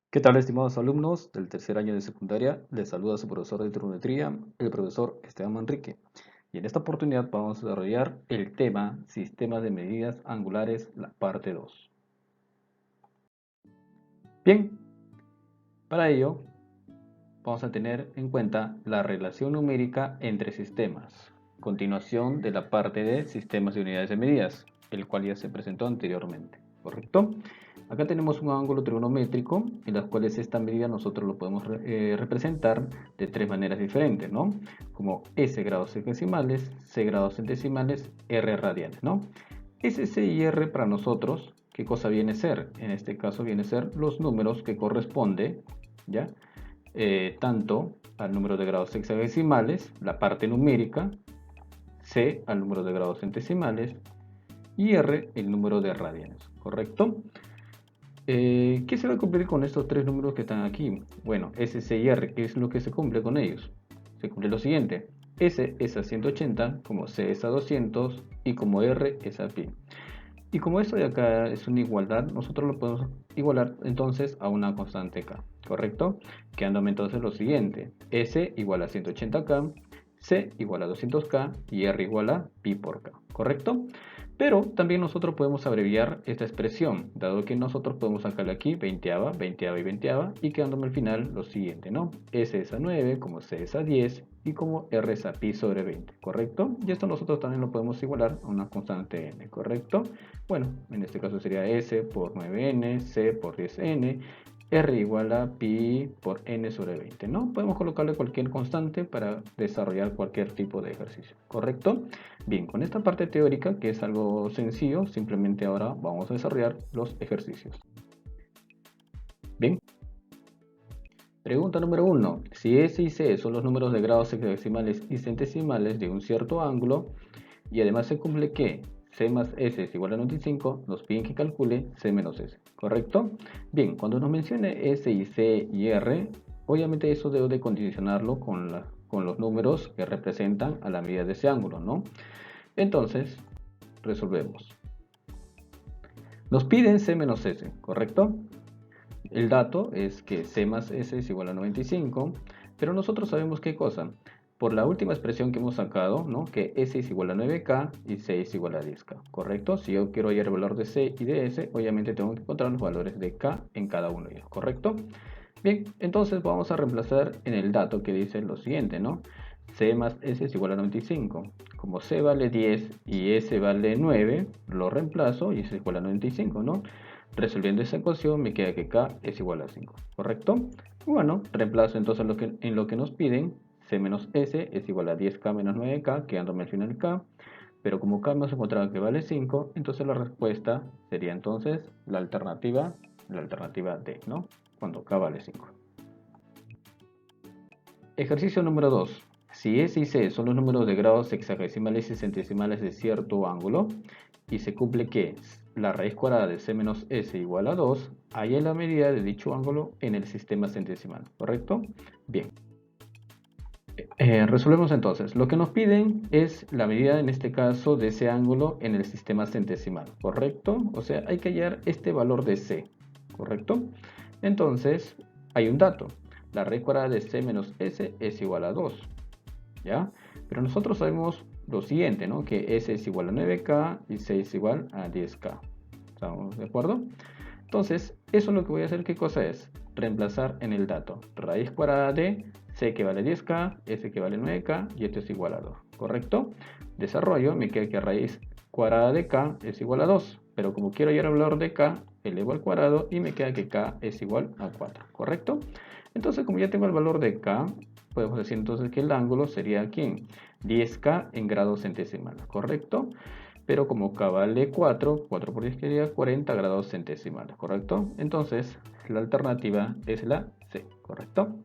¿Qué tal, estimados alumnos del tercer año de secundaria? Les saluda su profesor de trigonometría, el profesor Esteban Manrique. Y en esta oportunidad vamos a desarrollar el tema Sistemas de medidas angulares, la parte 2. Bien, para ello vamos a tener en cuenta la relación numérica entre sistemas. Continuación de la parte de sistemas de unidades de medidas, el cual ya se presentó anteriormente, ¿correcto? Acá tenemos un ángulo trigonométrico en las cuales esta medida nosotros lo podemos representar de tres maneras diferentes, ¿no? Como S grados sexagesimales, C grados centesimales, R radianes, ¿no? S, C y R para nosotros, ¿qué cosa viene a ser? En este caso viene a ser los números que corresponde, ¿ya? Tanto al número de grados hexagesimales, la parte numérica, C al número de grados centesimales y R el número de radianes, ¿correcto? ¿Qué se va a cumplir con estos tres números que están aquí? Bueno, S, C y R, ¿qué es lo que se cumple con ellos? Se cumple lo siguiente: S es a 180, como C es a 200 y como R es a pi. Y como esto de acá es una igualdad, nosotros lo podemos igualar entonces a una constante k, ¿correcto? Quedándome entonces lo siguiente: S igual a 180k, C igual a 200k y R igual a pi por k, ¿correcto? Pero también nosotros podemos abreviar esta expresión, dado que nosotros podemos sacarle aquí veinteava, veinteava y veinteava, y quedándome al final lo siguiente, ¿no? S es a 9, como C es a 10, y como R es a pi sobre 20, ¿correcto? Y esto nosotros también lo podemos igualar a una constante n, ¿correcto? Bueno, en este caso sería S por 9n, C por 10n, R igual a pi por n sobre 20, ¿no? Podemos colocarle cualquier constante para desarrollar cualquier tipo de ejercicio, ¿correcto? Bien, con esta parte teórica, que es algo sencillo, simplemente ahora vamos a desarrollar los ejercicios. Bien, pregunta número 1. Si S y C son los números de grados hexagesimales y centesimales de un cierto ángulo, y además se cumple que C más S es igual a 95, nos piden que calcule C menos S, ¿correcto? Bien, cuando nos mencione S y C y R, obviamente eso debo de condicionarlo con los números que representan a la medida de ese ángulo, ¿no? Entonces, resolvemos. Nos piden C menos S, ¿correcto? El dato es que C más S es igual a 95, pero nosotros sabemos qué cosa. Por la última expresión que hemos sacado, ¿no? Que S es igual a 9K y C es igual a 10K, ¿correcto? Si yo quiero hallar el valor de C y de S, obviamente tengo que encontrar los valores de K en cada uno de ellos, ¿correcto? Bien, entonces vamos a reemplazar en el dato que dice lo siguiente, ¿no? C más S es igual a 95. Como C vale 10 y S vale 9, lo reemplazo y S es igual a 95, ¿no? Resolviendo esa ecuación me queda que K es igual a 5, ¿correcto? Bueno, reemplazo entonces en lo que nos piden. C menos S es igual a 10K menos 9K, quedándome al final K. Pero como K hemos encontrado que vale 5, entonces la respuesta sería entonces la alternativa D, ¿no? Cuando K vale 5. Ejercicio número 2. Si S y C son los números de grados hexagesimales y centesimales de cierto ángulo, y se cumple que la raíz cuadrada de C menos S igual a 2, halla la medida de dicho ángulo en el sistema centesimal, ¿correcto? Bien. Resolvemos entonces. Lo que nos piden es la medida, en este caso, de ese ángulo en el sistema centesimal, ¿correcto? O sea, hay que hallar este valor de C, ¿correcto? Entonces, hay un dato. La raíz cuadrada de C menos S es igual a 2, ¿ya? Pero nosotros sabemos lo siguiente, ¿no? Que S es igual a 9K y C es igual a 10K. ¿Estamos de acuerdo? Entonces, eso es lo que voy a hacer. ¿Qué cosa es? Reemplazar en el dato. Raíz cuadrada de C que vale 10K, S que vale 9K y esto es igual a 2. ¿Correcto? Desarrollo, me queda que raíz cuadrada de K es igual a 2. Pero como quiero hallar el valor de K, elevo al cuadrado y me queda que K es igual a 4. ¿Correcto? Entonces, como ya tengo el valor de K, podemos decir entonces que el ángulo sería aquí 10K en grados centesimales. ¿Correcto? Pero como K vale 4, 4 por 10 quedaría 40 grados centesimales, ¿correcto? Entonces, la alternativa es la C, ¿correcto?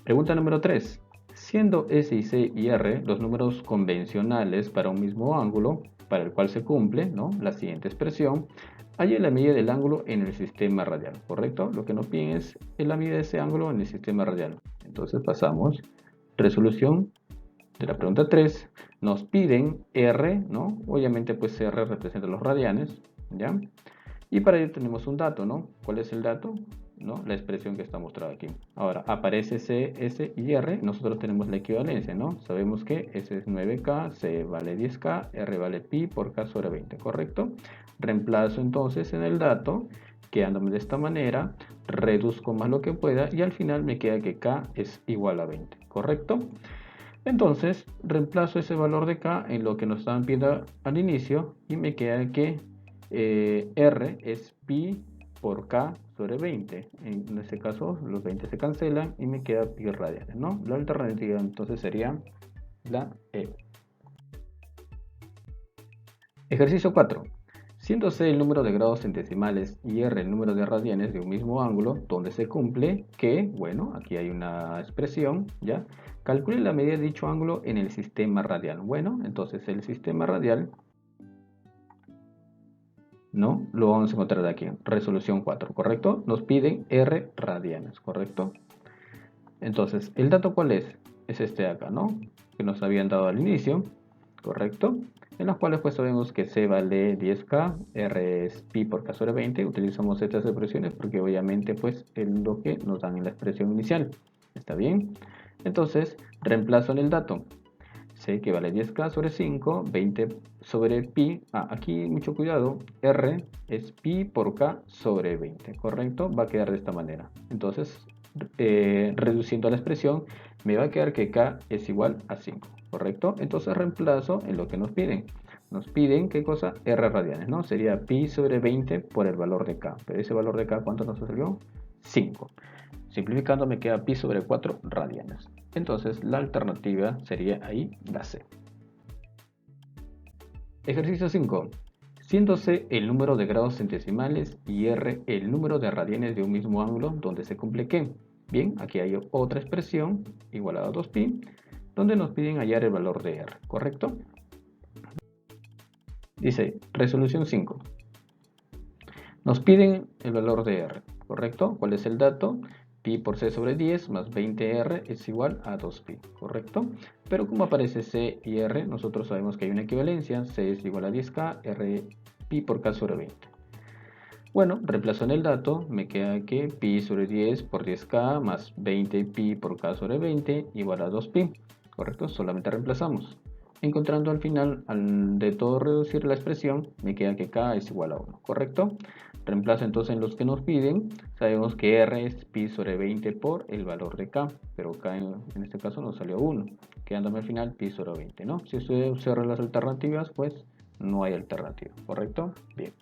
Pregunta número 3. Siendo S y C y R los números convencionales para un mismo ángulo, para el cual se cumple, ¿no?, la siguiente expresión, halla la medida del ángulo en el sistema radial, ¿correcto? Lo que nos piden es la medida de ese ángulo en el sistema radial. Entonces pasamos, resolución de la pregunta 3, nos piden R, ¿no? Obviamente pues R representa los radianes, ¿ya? Y para ello tenemos un dato, ¿no? ¿Cuál es el dato? ¿No? La expresión que está mostrada aquí. Ahora, aparece C, S y R. Nosotros tenemos la equivalencia, ¿no? Sabemos que S es 9K, C vale 10K, R vale pi por K sobre 20, ¿correcto? Reemplazo entonces en el dato, quedándome de esta manera, reduzco más lo que pueda y al final me queda que K es igual a 20, ¿correcto? Entonces, reemplazo ese valor de K en lo que nos estaban pidiendo al inicio y me queda que R es pi por K sobre 20. En este caso, los 20 se cancelan y me queda pi radianes, ¿no? La alternativa entonces sería la E. Ejercicio 4. Siendo C el número de grados centesimales y R el número de radianes de un mismo ángulo, donde se cumple que, bueno, aquí hay una expresión, ¿ya? Calcule la medida de dicho ángulo en el sistema radial. Bueno, entonces el sistema radial, ¿no? Lo vamos a encontrar de aquí, resolución 4, ¿correcto? Nos piden R radianes, ¿correcto? Entonces, ¿el dato cuál es? Es este de acá, ¿no? Que nos habían dado al inicio, ¿correcto? En los cuales pues sabemos que C vale 10K, R es pi por K sobre 20. Utilizamos estas expresiones porque obviamente pues es lo que nos dan en la expresión inicial. ¿Está bien? Entonces, reemplazo en el dato. C que vale 10K sobre 5, 20 sobre pi. Aquí mucho cuidado, R es pi por K sobre 20, ¿correcto? Va a quedar de esta manera. Entonces, reduciendo la expresión, me va a quedar que K es igual a 5, ¿correcto? Entonces reemplazo en lo que nos piden. Nos piden, ¿qué cosa? R radianes, ¿no? Sería pi sobre 20 por el valor de K. Pero ese valor de K, ¿cuánto nos salió? 5. Simplificando me queda pi sobre 4 radianes. Entonces la alternativa sería ahí la C. Ejercicio 5. Siendo C el número de grados centesimales y R el número de radianes de un mismo ángulo donde se cumple que. Bien, aquí hay otra expresión igualada a 2pi, donde nos piden hallar el valor de R, ¿correcto? Dice, resolución 5. Nos piden el valor de R, ¿correcto? ¿Cuál es el dato? Pi por C sobre 10 más 20R es igual a 2pi, ¿correcto? Pero como aparece C y R, nosotros sabemos que hay una equivalencia. C es igual a 10K, R pi por K sobre 20. Bueno, reemplazo en el dato, me queda que pi sobre 10 por 10K más 20 pi por K sobre 20 igual a 2pi, ¿correcto? Solamente reemplazamos. Encontrando al final, al de todo reducir la expresión, me queda que K es igual a 1, ¿correcto? Reemplazo entonces en los que nos piden. Sabemos que R es pi sobre 20 por el valor de K, pero K en este caso nos salió 1, quedándome al final pi sobre 20, ¿no? Si usted observa las alternativas, pues no hay alternativa, ¿correcto? Bien.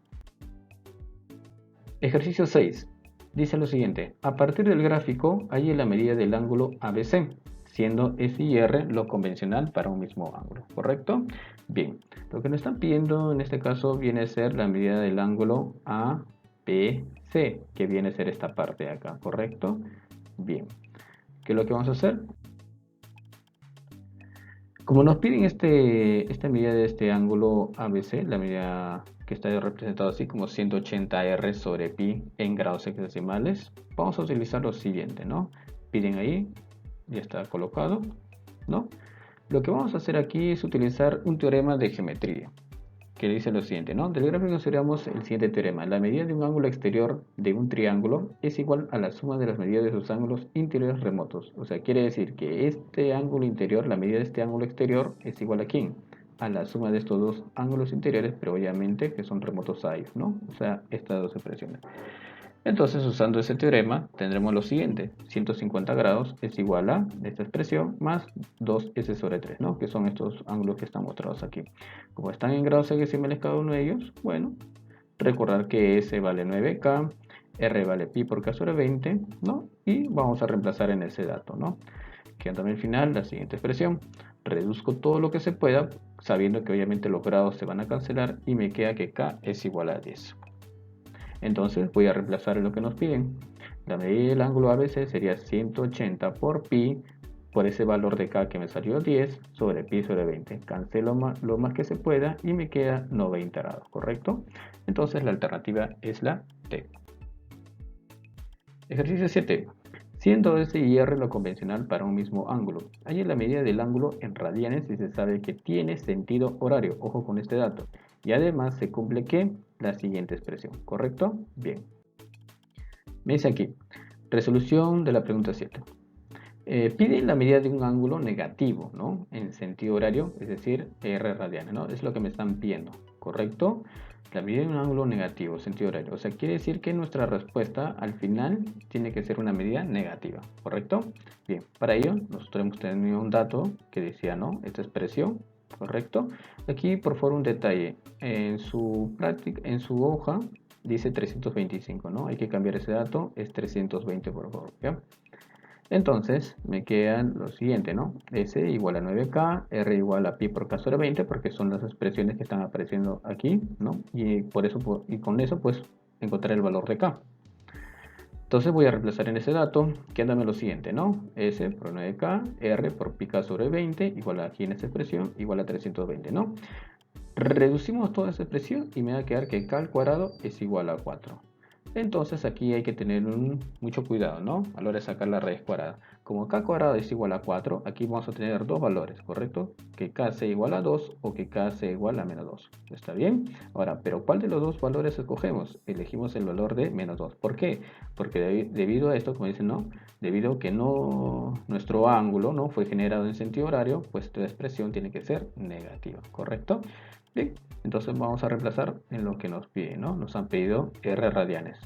Ejercicio 6. Dice lo siguiente. A partir del gráfico, hay la medida del ángulo ABC, siendo S y R lo convencional para un mismo ángulo, ¿correcto? Bien, lo que nos están pidiendo en este caso viene a ser la medida del ángulo ABC, que viene a ser esta parte de acá, ¿correcto? Bien, ¿qué es lo que vamos a hacer? Como nos piden esta medida de este ángulo ABC, la medida que está representado así como 180R sobre pi en grados hexadecimales, vamos a utilizar lo siguiente, ¿no? Piden ahí, ya está colocado, ¿no? Lo que vamos a hacer aquí es utilizar un teorema de geometría, que dice lo siguiente, ¿no? Del gráfico consideramos el siguiente teorema. La medida de un ángulo exterior de un triángulo es igual a la suma de las medidas de sus ángulos interiores remotos. O sea, quiere decir que este ángulo interior, la medida de este ángulo exterior, es igual a ¿quién? A la suma de estos dos ángulos interiores, pero obviamente que son remotos a ellos, ¿no? O sea, estas dos expresiones. Entonces, usando ese teorema, tendremos lo siguiente. 150 grados es igual a esta expresión más 2s sobre 3, ¿no? Que son estos ángulos que están mostrados aquí. Como están en grados hexadecimales cada uno de ellos, bueno, recordar que s vale 9k, r vale pi por k sobre 20, ¿no? Y vamos a reemplazar en ese dato, ¿no? Quedándome al final la siguiente expresión. Reduzco todo lo que se pueda, sabiendo que obviamente los grados se van a cancelar y me queda que k es igual a 10. Entonces voy a reemplazar lo que nos piden. La medida del ángulo ABC sería 180 por pi por ese valor de K que me salió 10 sobre pi sobre 20. Cancelo lo más que se pueda y me queda 90 grados, ¿correcto? Entonces la alternativa es la T. Ejercicio 7. Siendo S y R lo convencional para un mismo ángulo. Hay la medida del ángulo en radianes y se sabe que tiene sentido horario. Ojo con este dato. Y además se cumple que la siguiente expresión, ¿correcto? Bien. Me dice aquí, resolución de la pregunta 7. Pide la medida de un ángulo negativo, ¿no? En sentido horario, es decir, R radianes, ¿no? Es lo que me están pidiendo, ¿correcto? La medida de un ángulo negativo, sentido horario. O sea, quiere decir que nuestra respuesta al final tiene que ser una medida negativa, ¿correcto? Bien, para ello nosotros hemos tenido un dato que decía, ¿no? Esta expresión, ¿correcto? Aquí, por favor, un detalle. En su práctica, en su hoja dice 325, ¿no? Hay que cambiar ese dato, es 320, por favor, ¿ya? Entonces me quedan lo siguiente, ¿no? S igual a 9K, R igual a pi por K sobre 20, porque son las expresiones que están apareciendo aquí, ¿no? Y, por eso, y con eso, pues, encontrar el valor de K. Entonces voy a reemplazar en ese dato, quédame lo siguiente, ¿no? S por 9K, R por pi K sobre 20, igual a aquí en esta expresión, igual a 320, ¿no? Reducimos toda esa expresión y me va a quedar que K al cuadrado es igual a 4. Entonces aquí hay que tener mucho cuidado, ¿no? A la hora de sacar la raíz cuadrada. Como K cuadrado es igual a 4, aquí vamos a tener dos valores, ¿correcto? Que K sea igual a 2 o que K sea igual a menos 2. ¿Está bien? Ahora, ¿pero cuál de los dos valores escogemos? Elegimos el valor de menos 2. ¿Por qué? Porque debido a esto, como dicen, ¿no? Debido a que nuestro ángulo no fue generado en sentido horario, pues esta expresión tiene que ser negativa, ¿correcto? Bien, entonces vamos a reemplazar en lo que nos piden, ¿no? Nos han pedido R radianes.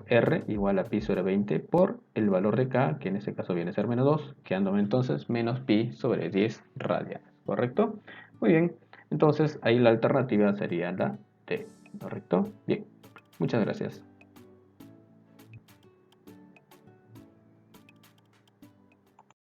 R igual a pi sobre 20 por el valor de K, que en este caso viene a ser menos 2, quedándome entonces menos pi sobre 10 radianes, ¿correcto? Muy bien, entonces ahí la alternativa sería la D, ¿correcto? Bien, muchas gracias.